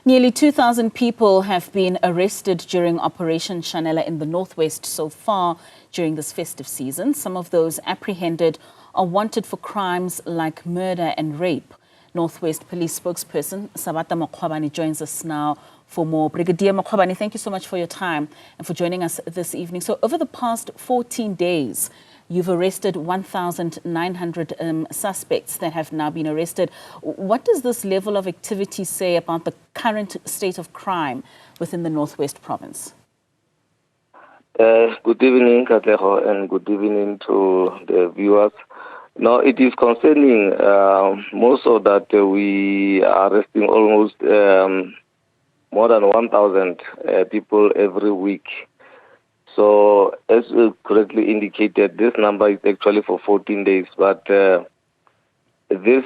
Nearly 2,000 people have been arrested during Operation Shanela in the Northwest so far during this festive season. Some of those apprehended are wanted for crimes like murder and rape. Northwest Police spokesperson Sabata Mokgwabone joins us now for more. Brigadier Mokgwabone, thank you so much for your time and for joining us this evening. So over the past 14 days, you've arrested 1,900 suspects that have now been arrested. What does this level of activity say about the current state of crime within the Northwest province? Good evening, Kateho, and good evening to the viewers. Now, it is concerning most of that we are arresting almost more than 1,000 people every week. So, as you correctly indicated, this number is actually for 14 days. But this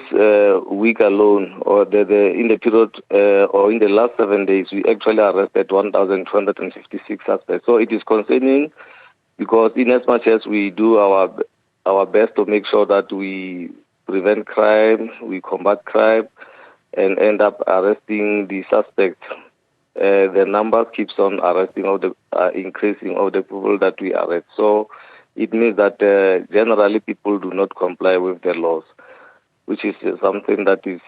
week alone, or in the period, or in the last 7 days, we actually arrested 1,256 suspects. So it is concerning because in as much as we do our best to make sure that we prevent crime, we combat crime, and end up arresting the suspects, the number keeps on increasing of the people that we arrest. So it means that generally people do not comply with the laws, which is something that is,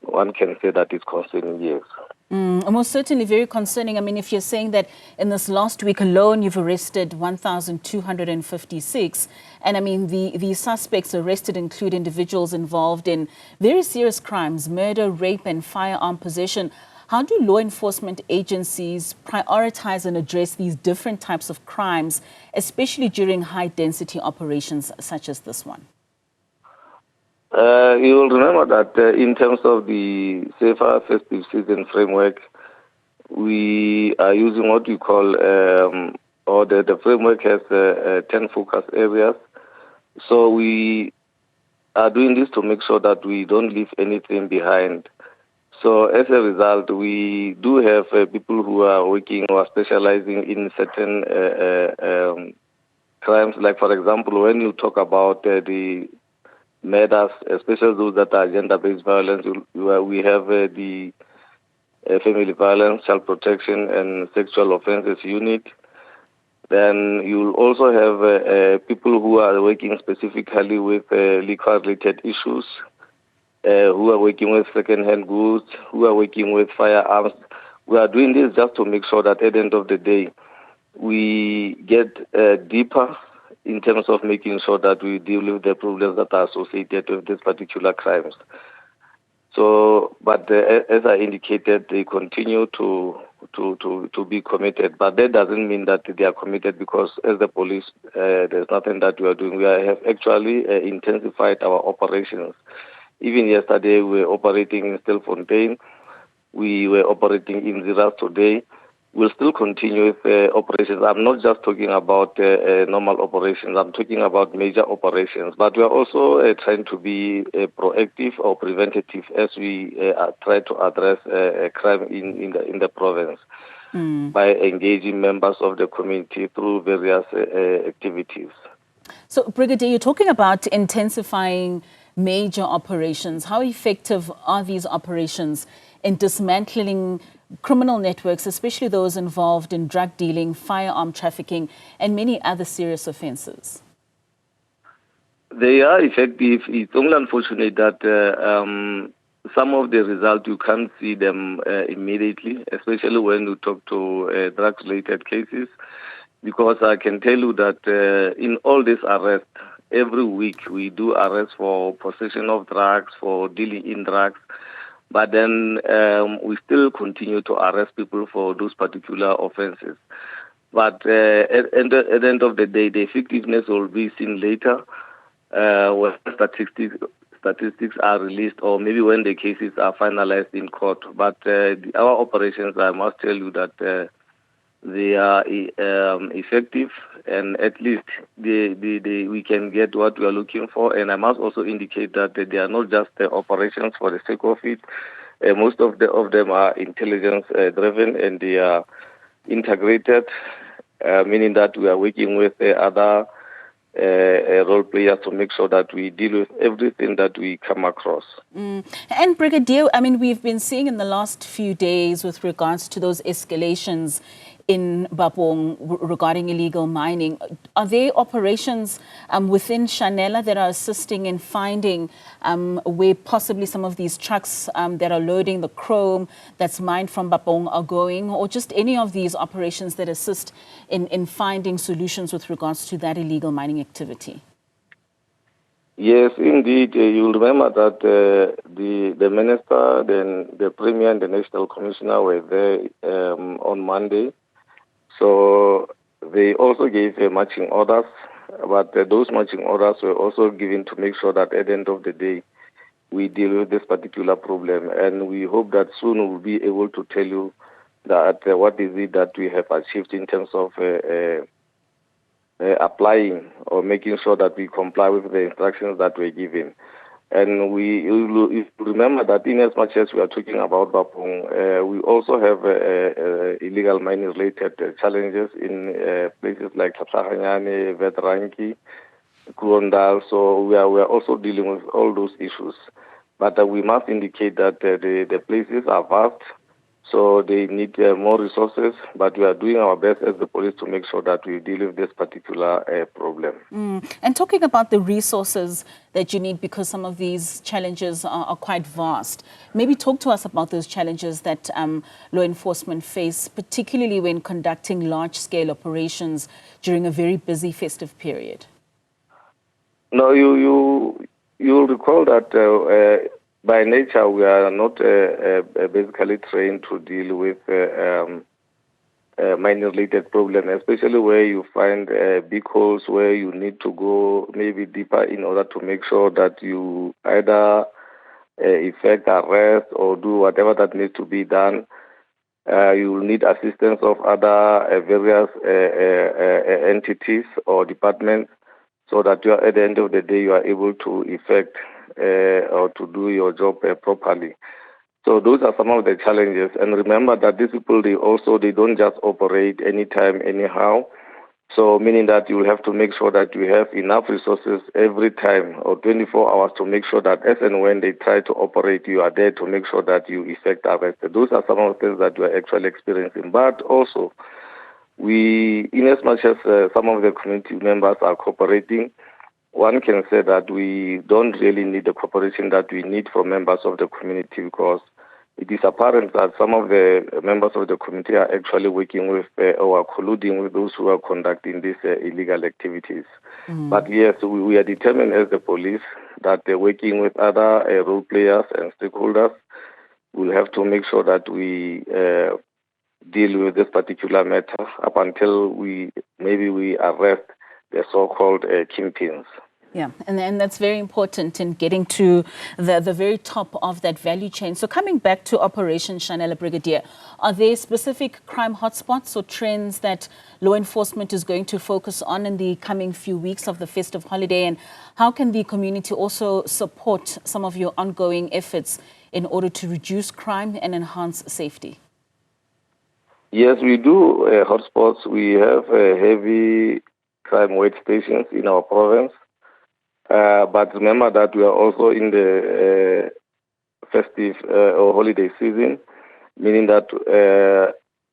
one can say that is concerning, yes. Most certainly very concerning. I mean, if you're saying that in this last week alone, you've arrested 1,256, and I mean, the suspects arrested include individuals involved in very serious crimes, murder, rape, and firearm possession. How do law enforcement agencies prioritize and address these different types of crimes, especially during high-density operations such as this one? You will remember that in terms of the safer festive season framework, we are using what we call, or the framework has 10 focus areas. So we are doing this to make sure that we don't leave anything behind. So as a result, we do have people who are working or specializing in certain crimes. Like, for example, when you talk about the murders, especially those that are gender-based violence, we have the family violence, child protection, and sexual offences unit. Then you'll also have people who are working specifically with liquor-related issues, who are working with second-hand goods, who are working with firearms. We are doing this just to make sure that at the end of the day, we get deeper in terms of making sure that we deal with the problems that are associated with these particular crimes. So, but as I indicated, they continue to be committed. But that doesn't mean that they are committed because as the police, there's nothing that we are doing. We have actually intensified our operations. Even yesterday, we were operating in Stilfontein. We were operating in Ziras today. We'll still continue with operations. I'm not just talking about normal operations. I'm talking about major operations. But we are also trying to be proactive or preventative as we try to address crime in the province by engaging members of the community through various activities. So, Brigadier, you're talking about intensifying major operations. How effective are these operations in dismantling criminal networks, especially those involved in drug dealing, firearm trafficking, and many other serious offences? They are effective. It's only unfortunate that some of the results, you can't see them immediately, especially when you talk to drug-related cases, because I can tell you that in all these arrests, every week we do arrests for possession of drugs, for dealing in drugs. But then we still continue to arrest people for those particular offences. But at the end of the day, the effectiveness will be seen later when statistics are released or maybe when the cases are finalized in court. But our operations, I must tell you that they are effective, and at least we can get what we are looking for. And I must also indicate that they are not just operations for the sake of it. Most of them are intelligence-driven, and they are integrated, meaning that we are working with other role players to make sure that we deal with everything that we come across. And Brigadier, I mean, we've been seeing in the last few days with regards to those escalations in Babong regarding illegal mining. Are there operations within Shanela that are assisting in finding where possibly some of these trucks that are loading the chrome that's mined from Babong are going, or just any of these operations that assist in finding solutions with regards to that illegal mining activity? Yes, indeed. You'll remember that the minister, then the premier and the national commissioner were there on Monday. So they also gave marching orders, but those marching orders were also given to make sure that at the end of the day, we deal with this particular problem. And we hope that soon we'll be able to tell you that what is it that we have achieved in terms of applying or making sure that we comply with the instructions that we're given. And you remember that in as much as we are talking about Babong, we also have illegal mining-related challenges in places like Tlhatlhaganyane, Vedranki, Kurondal. So we are also dealing with all those issues. But we must indicate that the places are vast, so they need more resources, but we are doing our best as the police to make sure that we deal with this particular problem. And talking about the resources that you need, because some of these challenges are quite vast, maybe talk to us about those challenges that law enforcement face, particularly when conducting large-scale operations during a very busy festive period. No, you'll recall that by nature, we are not basically trained to deal with mining-related problems, especially where you find big holes where you need to go maybe deeper in order to make sure that you either effect arrest or do whatever that needs to be done. You will need assistance of other various entities or departments so that you are, at the end of the day, you are able to effect or to do your job properly. So those are some of the challenges. And remember that these people, they don't just operate anytime, anyhow. So meaning that you will have to make sure that you have enough resources every time or 24 hours to make sure that as and when they try to operate, you are there to make sure that you effect arrest. Those are some of the things that we are actually experiencing. But also, in as much as some of the community members are cooperating, one can say that we don't really need the cooperation that we need from members of the community, because it is apparent that some of the members of the community are actually working with or colluding with those who are conducting these illegal activities. But yes, we are determined as the police that working with other role players and stakeholders, we'll have to make sure that we deal with this particular matter up until we arrest the so-called kingpins. Yeah, and that's very important in getting to the very top of that value chain. So coming back to Operation Chanela, Brigadier, are there specific crime hotspots or trends that law enforcement is going to focus on in the coming few weeks of the festive holiday? And how can the community also support some of your ongoing efforts in order to reduce crime and enhance safety? Yes, we do hotspots. We have heavy crime weight stations in our province. But remember that we are also in the festive or holiday season, meaning that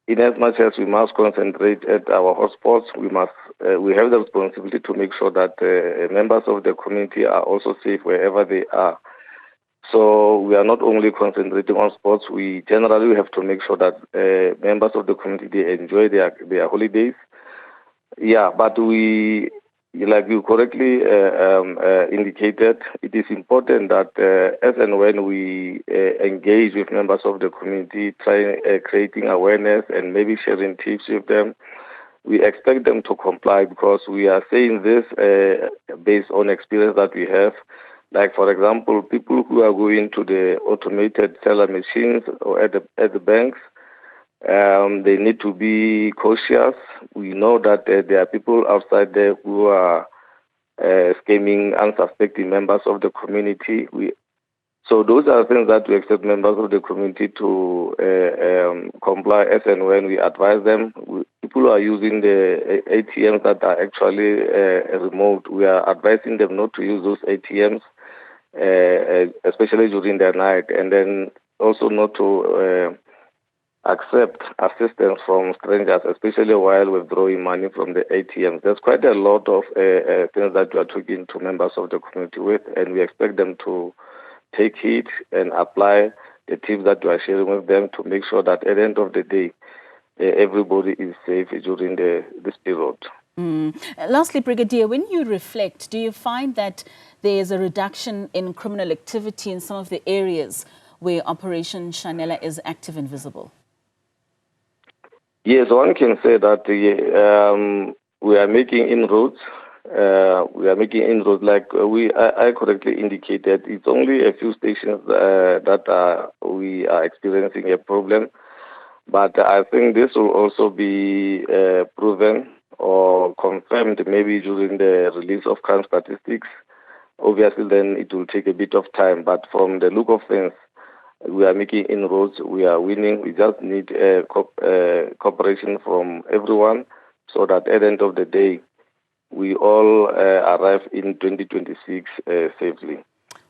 in as much as we must concentrate at our hotspots, we have the responsibility to make sure that members of the community are also safe wherever they are. So we are not only concentrating on sports, we generally have to make sure that members of the community, they enjoy their holidays. Yeah, but like you correctly indicated, it is important that as and when we engage with members of the community, creating awareness and maybe sharing tips with them, we expect them to comply, because we are saying this based on experience that we have. Like, for example, people who are going to the automated teller machines or at the banks, they need to be cautious. We know that there are people outside there who are scamming unsuspecting members of the community. So those are things that we expect members of the community to comply as and when we advise them. people who are using the ATMs that are actually remote, we are advising them not to use those ATMs, especially during the night, and then also not to accept assistance from strangers, especially while withdrawing money from the ATMs. There's quite a lot of things that we are talking to members of the community with, and we expect them to take heed and apply the tips that we are sharing with them to make sure that at the end of the day, everybody is safe during this period. Lastly, Brigadier, when you reflect, do you find that there is a reduction in criminal activity in some of the areas where Operation Shanela is active and visible? Yes, one can say that we are making inroads. Like I correctly indicated, it's only a few stations that we are experiencing a problem. But I think this will also be proven or confirmed maybe during the release of crime statistics. Obviously, then it will take a bit of time. But from the look of things, we are making inroads. We are winning. We just need cooperation from everyone so that at the end of the day, we all arrive in 2026 safely.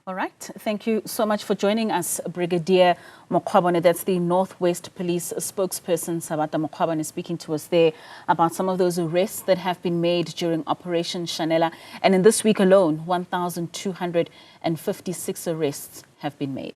All right. Thank you so much for joining us, Brigadier Mokgwabone. That's the Northwest Police spokesperson, Sabata Mokgwabone, speaking to us there about some of those arrests that have been made during Operation Shanela. And in this week alone, 1,256 arrests have been made.